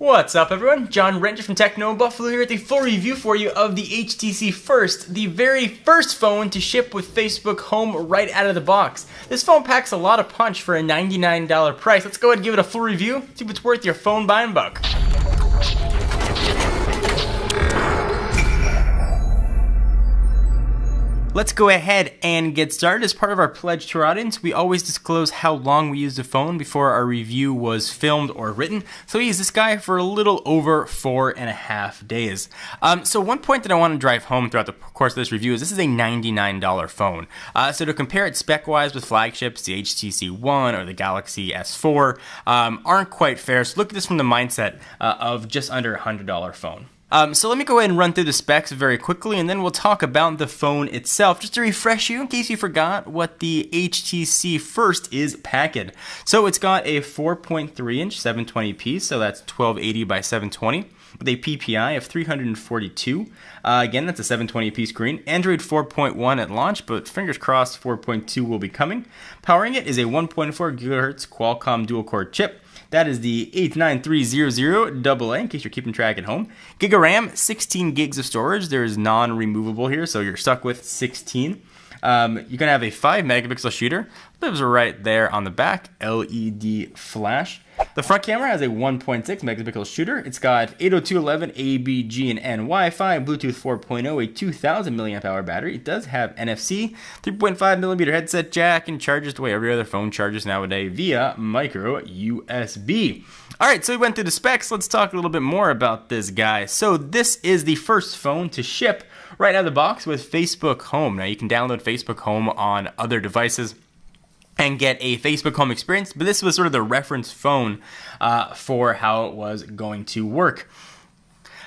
What's up everyone, John Ranger from Techno Buffalo here with a full review for you of the HTC First, the very first phone to ship with Facebook Home right out of the box. This phone packs a lot of punch for a $99 price. Let's go ahead and give it a full review, see if it's worth your phone buying buck. Let's go ahead and get started. As part of our pledge to our audience, we always disclose how long we used the phone before our review was filmed or written. So we used this guy for a little over 4.5 days. So one point that I want to drive home throughout the course of this review is this is a $99 phone. So to compare it spec-wise with flagships, the HTC One or the Galaxy S4 aren't quite fair. So look at this from the mindset of just under $100 phone. So let me go ahead and run through the specs very quickly, and then we'll talk about the phone itself, just to refresh you in case you forgot what the HTC First is packaged. So it's got a 4.3-inch 720p, so that's 1280 by 720, with a PPI of 342. Again, that's a 720p screen. Android 4.1 at launch, but fingers crossed 4.2 will be coming. Powering it is a 1.4 GHz Qualcomm dual-core chip. That is the 89300AA, in case you're keeping track at home. Giga RAM, 16 gigs of storage. There is non-removable here, so you're stuck with 16. You're going to have a 5 megapixel shooter. Lives right there on the back. LED flash. The front camera has a 1.6 megapixel shooter. It's got 802.11 ABG and N Wi-Fi, Bluetooth 4.0, a 2000 milliamp hour battery. It does have NFC, 3.5 millimeter headset jack, and charges the way every other phone charges nowadays via micro USB. Alright, so we went through the specs. Let's talk a little bit more about this guy. So this is the first phone to ship right out of the box with Facebook Home. Now you can download Facebook Home on other devices and get a Facebook Home experience, but this was sort of the reference phone for how it was going to work.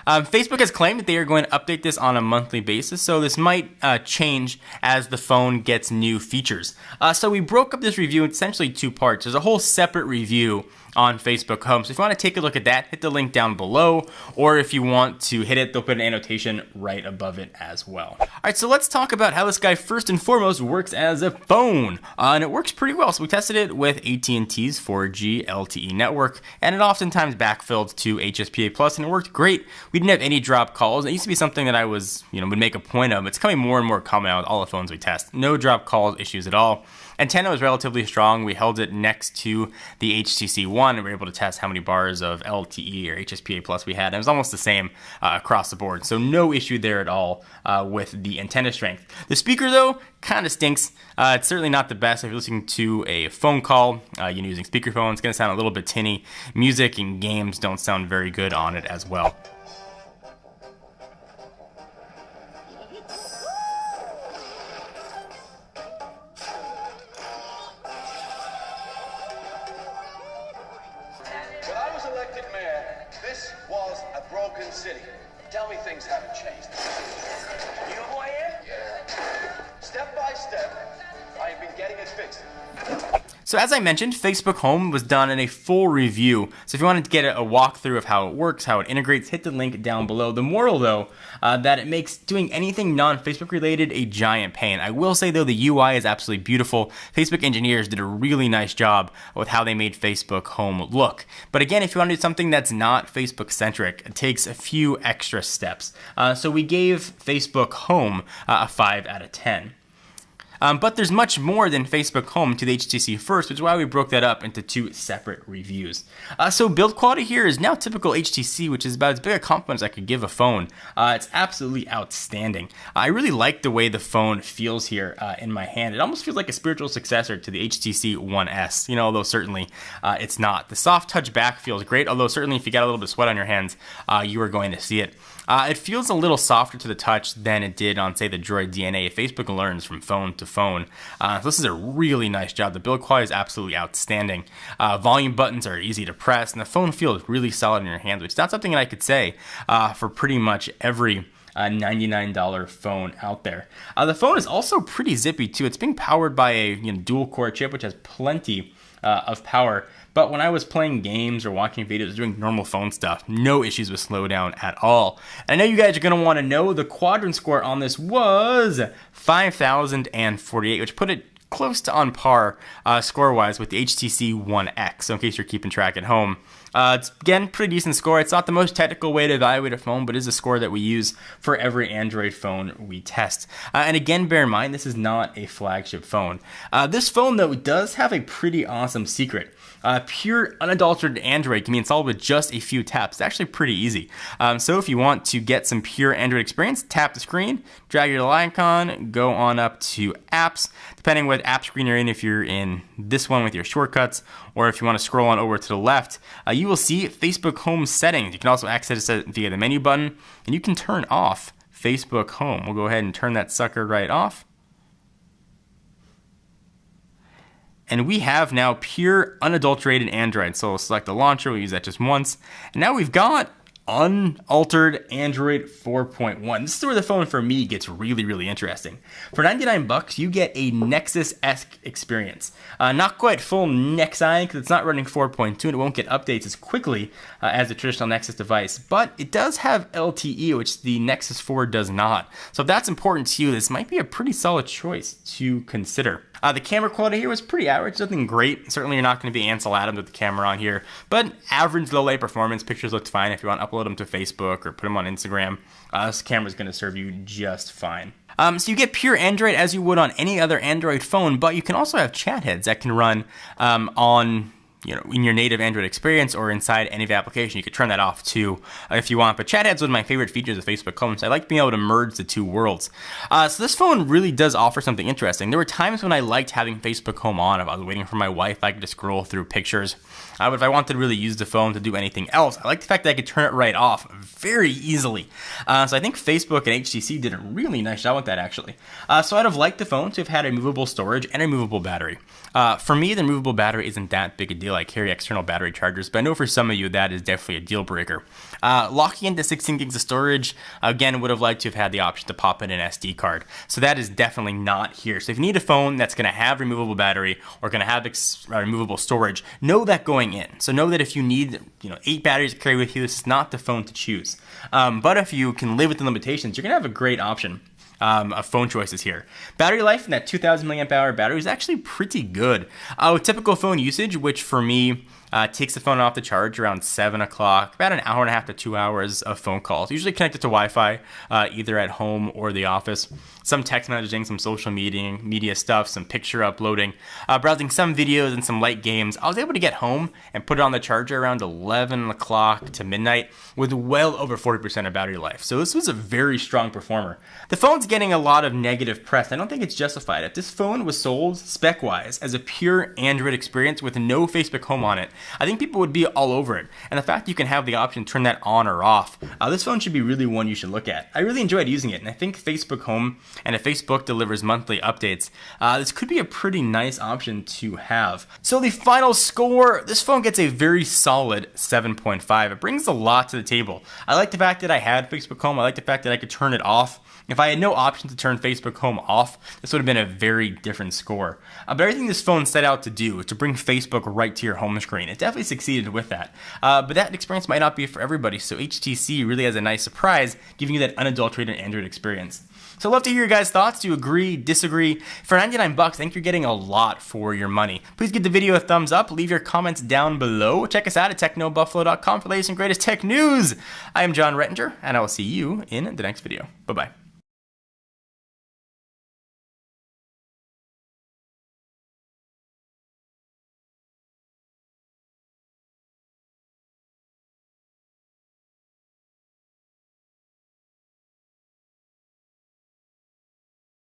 Facebook has claimed that they are going to update this on a monthly basis, so this might change as the phone gets new features. So we broke up this review in essentially two parts. There's a whole separate review on Facebook Home, so if you want to take a look at that, hit the link down below, or if you want to hit it, they'll put an annotation right above it as well. Alright, so let's talk about how this guy first and foremost works as a phone, and it works pretty well. So we tested it with AT&T's 4G LTE network, and it oftentimes backfilled to HSPA Plus, and it worked great. We didn't have any drop calls. It used to be something that I would make a point of. It's coming more and more common out with all the phones we test. No drop calls issues at all. Antenna was relatively strong. We held it next to the HTC One and we were able to test how many bars of LTE or HSPA Plus we had. And it was almost the same across the board. So no issue there at all with the antenna strength. The speaker though, kind of stinks. It's certainly not the best. If you're listening to a phone call, you're using speakerphone, it's going to sound a little bit tinny. Music and games don't sound very good on it as well. When I was elected mayor, this was a broken city. Tell me things haven't changed. You know who I am? Yeah. Step by step, I have been getting it fixed. So as I mentioned, Facebook Home was done in a full review. So if you wanted to get a walkthrough of how it works, how it integrates, hit the link down below. The moral though, that it makes doing anything non-Facebook related a giant pain. I will say though, the UI is absolutely beautiful. Facebook engineers did a really nice job with how they made Facebook Home look. But again, if you want to do something that's not Facebook centric, it takes a few extra steps. So we gave Facebook Home a 5 out of 10. But there's much more than Facebook Home to the HTC First, which is why we broke that up into two separate reviews. So build quality here is now typical HTC, which is about as big a compliment as I could give a phone. It's absolutely outstanding. I really like the way the phone feels here in my hand. It almost feels like a spiritual successor to the HTC One S, although certainly it's not. The soft touch back feels great, although certainly if you got a little bit of sweat on your hands, you are going to see it. It feels a little softer to the touch than it did on, say, the Droid DNA. Facebook learns from phone to phone. So this is a really nice job. The build quality is absolutely outstanding. Volume buttons are easy to press, and the phone feels really solid in your hands, which is not something that I could say for pretty much every $99 phone out there. The phone is also pretty zippy too. It's being powered by a dual core chip, which has plenty of power. But when I was playing games or watching videos, doing normal phone stuff, no issues with slowdown at all. And I know you guys are going to want to know the quadrant score on this was 5,048, which put it close to on par score-wise with the HTC One X. So in case you're keeping track at home, It's, again, pretty decent score. It's not the most technical way to evaluate a phone, but is a score that we use for every Android phone we test. And again, bear in mind, this is not a flagship phone. This phone, though, does have a pretty awesome secret. Pure unadulterated Android can be installed with just a few taps. It's actually pretty easy. So if you want to get some pure Android experience, tap the screen, drag your little icon, go on up to apps, depending what app screen you're in, if you're in this one with your shortcuts, or if you want to scroll on over to the left, you will see Facebook Home settings. You can also access it via the menu button, and you can turn off Facebook Home. We'll go ahead and turn that sucker right off. And we have now pure unadulterated Android. So we'll select the launcher, we'll use that just once. And now we've got unaltered Android 4.1. This is where the phone for me gets really, really interesting. For $99, you get a Nexus-esque experience. Not quite full Nexi, because it's not running 4.2 and it won't get updates as quickly as a traditional Nexus device, but it does have LTE, which the Nexus 4 does not. So if that's important to you, this might be a pretty solid choice to consider. The camera quality here was pretty average, nothing great. Certainly you're not going to be Ansel Adams with the camera on here, but average low light performance. Pictures looked fine. If you want to upload them to Facebook or put them on Instagram, this camera's going to serve you just fine. So you get pure Android as you would on any other Android phone, but you can also have chat heads that can run on in your native Android experience or inside any application. You could turn that off too if you want. But chat heads is one of my favorite features of Facebook Home, so I like being able to merge the two worlds. So this phone really does offer something interesting. There were times when I liked having Facebook Home on. If I was waiting for my wife, I could just scroll through pictures. But if I wanted to really use the phone to do anything else, I like the fact that I could turn it right off very easily. So I think Facebook and HTC did a really nice job with that, actually. So I'd have liked the phone to have had a movable storage and a movable battery. For me, the movable battery isn't that big a deal. I carry external battery chargers, but I know for some of you that is definitely a deal breaker. Locking into 16 gigs of storage, again, would have liked to have had the option to pop in an SD card. So that is definitely not here. So if you need a phone that's going to have removable battery or going to have removable storage, know that going in. So know that if you need 8 batteries to carry with you, this is not the phone to choose. But if you can live with the limitations, you're going to have a great option of phone choices here. Battery life in that 2,000 milliamp hour battery is actually pretty good. With typical phone usage, which for me takes the phone off the charge around 7 o'clock, about an hour and a half to 2 hours of phone calls, usually connected to Wi-Fi, either at home or the office. Some text messaging, some social media stuff, some picture uploading, browsing some videos and some light games. I was able to get home and put it on the charger around 11 o'clock to midnight with well over 40% of battery life. So this was a very strong performer. The phone's getting a lot of negative press. I don't think it's justified. If this phone was sold spec-wise as a pure Android experience with no Facebook Home on it, I think people would be all over it. And the fact that you can have the option to turn that on or off, this phone should be really one you should look at. I really enjoyed using it, and I think Facebook Home, and if Facebook delivers monthly updates, this could be a pretty nice option to have. So the final score, this phone gets a very solid 7.5. It brings a lot to the table. I like the fact that I had Facebook Home. I like the fact that I could turn it off. If I had no option to turn Facebook Home off, this would have been a very different score. But everything this phone set out to do is to bring Facebook right to your home screen. It definitely succeeded with that. But that experience might not be for everybody, so HTC really has a nice surprise, giving you that unadulterated Android experience. So I'd love to hear your guys' thoughts. Do you agree, disagree? For $99, I think you're getting a lot for your money. Please give the video a thumbs up. Leave your comments down below. Check us out at technobuffalo.com for the latest and greatest tech news. I am John Rettinger, and I will see you in the next video. Bye-bye.